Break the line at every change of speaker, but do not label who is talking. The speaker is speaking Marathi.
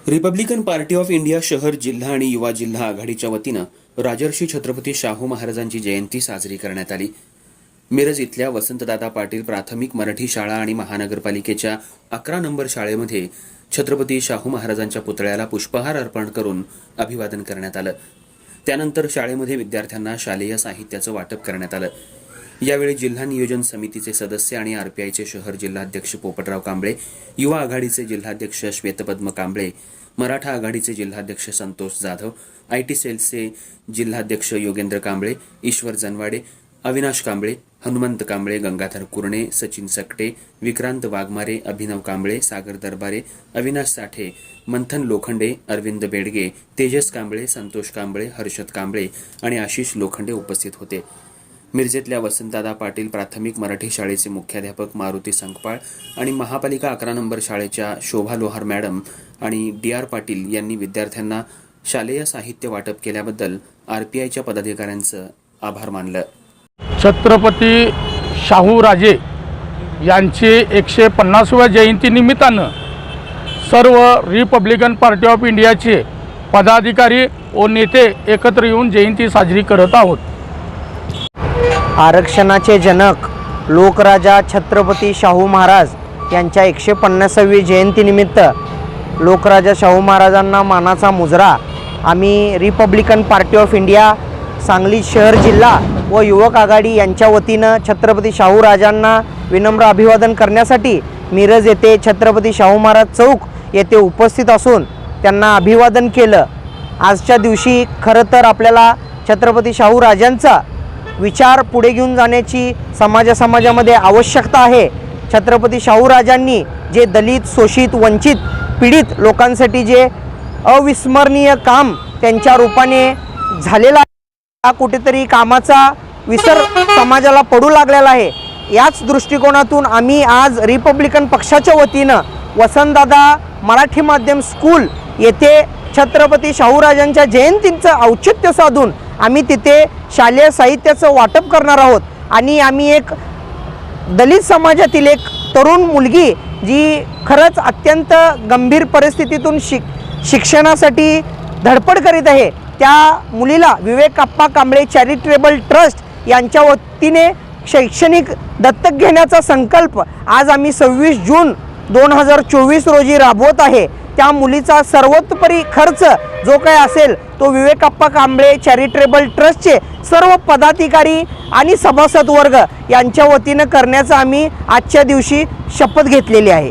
रिपब्लिकन पार्टी ऑफ इंडिया शहर जिल्हा आणि युवा जिल्हा आघाडीच्या वतीनं राजर्षी छत्रपती शाहू महाराजांची जयंती साजरी करण्यात आली। मिरज इथल्या वसंतदादा पाटील प्राथमिक मराठी शाळा आणि महानगरपालिकेच्या 11 नंबर शाळेमध्ये छत्रपती शाहू महाराजांच्या पुतळ्याला पुष्पहार अर्पण करून अभिवादन करण्यात आलं। त्यानंतर शाळेमध्ये विद्यार्थ्यांना शालेय साहित्याचं वाटप करण्यात आलं। यावेळी जिल्हा नियोजन समितीचे सदस्य आणि आरपीआयचे शहर जिल्हाध्यक्ष पोपटराव कांबळे, युवा आघाडीचे जिल्हाध्यक्ष श्वेतपद्म कांबळे, मराठा आघाडीचे जिल्हाध्यक्ष संतोष जाधव, आयटी सेलचे जिल्हाध्यक्ष योगेंद्र कांबळे, ईश्वर जनवाडे, अविनाश कांबळे, हनुमंत कांबळे, गंगाधर कुरणे, सचिन सकटे, विक्रांत वाघमारे, अभिनव कांबळे, सागर दरबारे, अविनाश साठे, मंथन लोखंडे, अरविंद बेडगे, तेजस कांबळे, संतोष कांबळे, हर्षद कांबळे आणि आशिष लोखंडे उपस्थित होते। मिरजेतल्या वसंतदादा पाटील प्राथमिक मराठी शाळेचे मुख्याध्यापक मारुती संकपाळ आणि महापालिका 11 नंबर शाळेच्या शोभा लोहार मॅडम आणि डी.आर. पाटील यांनी विद्यार्थ्यांना शालेय साहित्य वाटप केल्याबद्दल आरपीआयच्या पदाधिकाऱ्यांचं आभार मानलं।
छत्रपती शाहू राजे यांची 150व्या जयंतीनिमित्तानं सर्व रिपब्लिकन पार्टी ऑफ इंडियाचे पदाधिकारी व नेते एकत्र येऊन जयंती साजरी करत आहोत।
आरक्षणाचे जनक लोकराजा छत्रपती शाहू महाराज यांच्या 150वी जयंतीनिमित्त लोकराजा शाहू महाराजांना मानाचा मुजरा आम्ही Republican party of India Sangli शहर जिल्हा व युवक आघाडी यांच्या वतीनं छत्रपती शाहू राजांना विनम्र अभिवादन करण्यासाठी मिरज येथे छत्रपती शाहू महाराज चौक येथे उपस्थित असून त्यांना अभिवादन केलं। आजच्या दिवशी खरं तर आपल्याला छत्रपती शाहू राजांचा विचार पुढे घेऊन जाण्याची समाजामध्ये आवश्यकता आहे। छत्रपती शाहू राजांनी जे दलित, शोषित, वंचित, पीडित लोकांसाठी जे अविस्मरणीय काम त्यांच्या रूपाने झालेला आहे, कुठेतरी कामाचा विसर समाजाला पडू लागलेला आहे। याच दृष्टिकोनातून आम्ही आज रिपब्लिकन पक्षाच्या वतीनं वसंतदादा मराठी माध्यम स्कूल येथे छत्रपती शाहू राजांच्या जयंतीचं औचित्य साधून आम्ही तिथे शालेय साहित्याचं वाटप करणार आहोत। आणि आम्ही एक दलित समाजातील एक तरुण मुलगी जी खरंच अत्यंत गंभीर परिस्थितीतून शिक्षणासाठी धडपड करीत आहे, त्या मुलीला विवेक अप्पा कांबळे चॅरिटेबल ट्रस्ट यांच्या वतीने शैक्षणिक दत्तक घेण्याचा संकल्प आज आम्ही 26 जून 2024 रोजी राबवत आहे। त्या मुलीचा सर्वतोपरी खर्च जो काही असेल तो विवेक अप्पा कांबळे चॅरिटेबल ट्रस्टचे सर्व पदाधिकारी आणि सभासद वर्ग यांच्या वतीनं करण्याचा आम्ही आजच्या दिवशी शपथ घेतलेली आहे।